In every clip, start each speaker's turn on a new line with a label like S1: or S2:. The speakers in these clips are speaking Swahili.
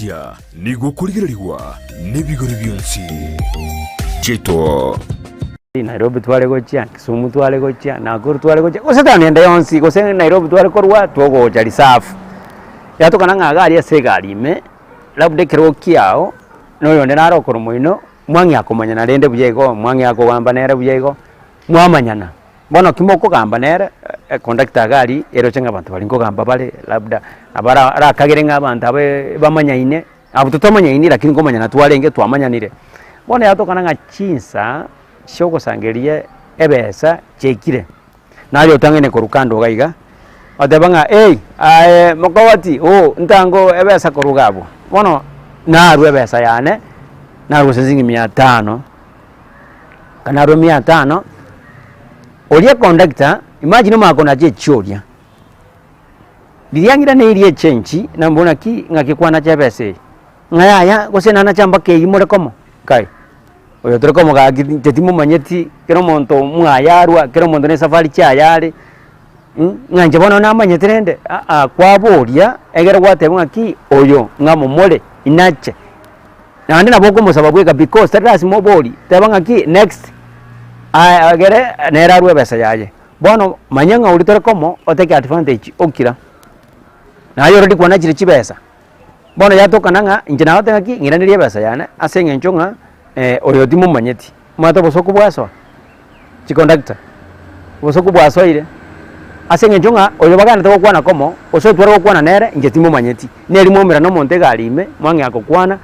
S1: ya nigo kurigirirwa n'ibigori byonsi cheto
S2: Nairobi twale gocha Kisumu twale gocha Nakuru twale gocha gose tanienda yonsi gose Nairobi twale korwa twogocha risafu yatokana ng'agari asegari ime labda kirokiao noyonde narokoro moino mwangi akomanya na rende buyego mwangi akogamba nere buyego mwamanyana bono kimoko gamba nere conductor gari ero chenga bantu bali ngogamba bale labda abara arakagere ng'abantu abe bamanyaine abo tutomanyaine lakini ngomanyana twalenge twamanyanire bono yatokana ng'achinsa shoko sangerie ebesa chekire nali otangene korukando gaiga otebanga mokowati ntango ebesa korugabo bono naru ebesa yane naru sezingi 500 kanaru 500 olie conductor imagine makona je choria liliangira ne irie chenchi na mbona ki ngakikwana chebese ngaya gose nana chamba ke imore komo kai oyo tore komo ga tetimo manyeti kero monto mwayarwa kero monto ne safari cha yare nganje bono na manyeti rende kwaboria egere gwatebwa ki oyo ngamomole inache na ndina boko musababweka because that moboli tebanga ki next agere nerarwe besa yaje bono manyanga ulitore komo oteke advantage okira na yo rodi kwana chiri chibesa bono yatoka nanga injina oteka ki ngirandirie besa yana asenge nchonga oyo timo manyeti mato bosoko bwaso chiconductor bosoko bwaso ile asenge nchonga oyo bagana to kwana komo oso twara kwana nere ngetimo manyeti neri momera no monte galime mwangi akokwana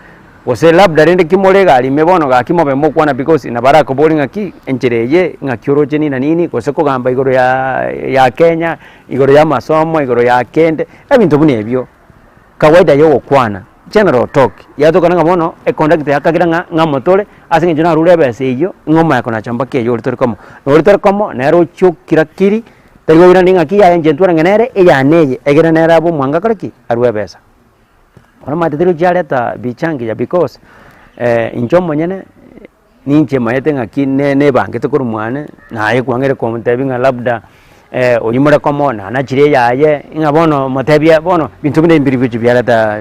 S2: ose labda rende kimole galime bono gakimobe mokwana because na barako bolinga ki enchereye ngakyoroje nina nini koseko gamba igoro ya Kenya igoro ya masomo igoro ya kende ebintu bune ebyo kawaida yo kwana general talk yatoka nanga bono conductor yakagira ngamotole asenge jona rule bese iyo ngoma yako na chamba ke yo litori komo nero chukira kiri tego ira ninga ki ya enjentura ngenere eya neye egera nera abo mwanga kariki arwe besa ona matetiru jaleta bichangi ya because injomo nyene ninche mayete ngaki ne bange to kurumwane naye kwangere ko mutebinga labda oyimura komo na chire yaye ngabono mutebia bono bintu bine mbiri bicu byaleta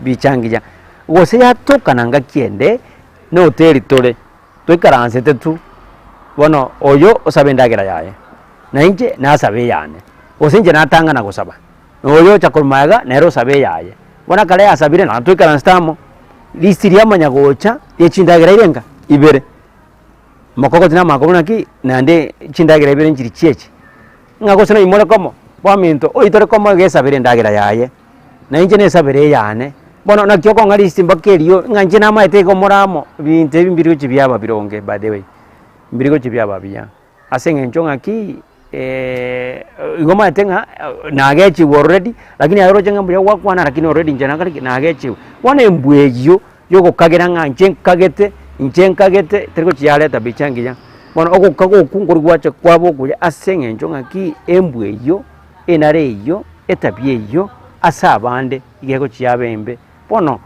S2: bichangi ya gose yatoka nanga kiende no territory twikaranse tetu bono oyo osabendagera yaye na inche nasabe yane osinje natanga na gosaba oyo chakurmaga nero sabe yaye bona kale asabire na twikaranse tamo listiria manyagocha yechindagera irenga ibere makoko tina makobona ki nande chindagera ibere njiri cheche ngakosana imole komo bwaminto oitore komo gesabire ndagera yaye na inje nesabire yane bono nakyoko ngali simbakeriyo nganje na maite ko moramo binte bimbiri uchi byaba bironge by the way mbiri uchi byaba biya asenge nchonga ki igoma tenga nagechi already lakini ayoro jenga mbya wakwana lakini already njana kali nagechi wane mbweyo yoko kagera nganje kagete teriko chialeta bichangi ya bono oko kago kungori gwache kwabo kuya asenge nchonga ki embweyo enare yo etabye yo asabande igeko chiabembe bono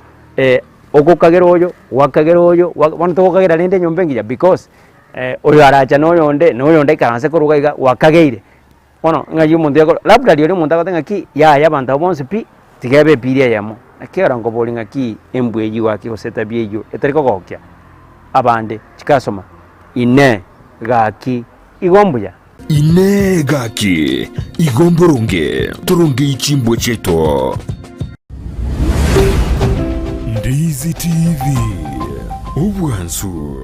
S2: oko kagero oyo wakagero oyo bono to kagera rende nyombengi ya because oyo aracha noyonde karanse korugaiga wakageire bono ngayo mundu yako labda dio mundu akatenga ki ya bantu bonse pi tigebe piria yamo akera ngo bolinga ki embweyi wake oseta byeyo etariko kokya abande chikasoma ine gaki igombuya
S1: ine gaki igomboronge turonge ichimbo cheto Ndizi TV ubwansu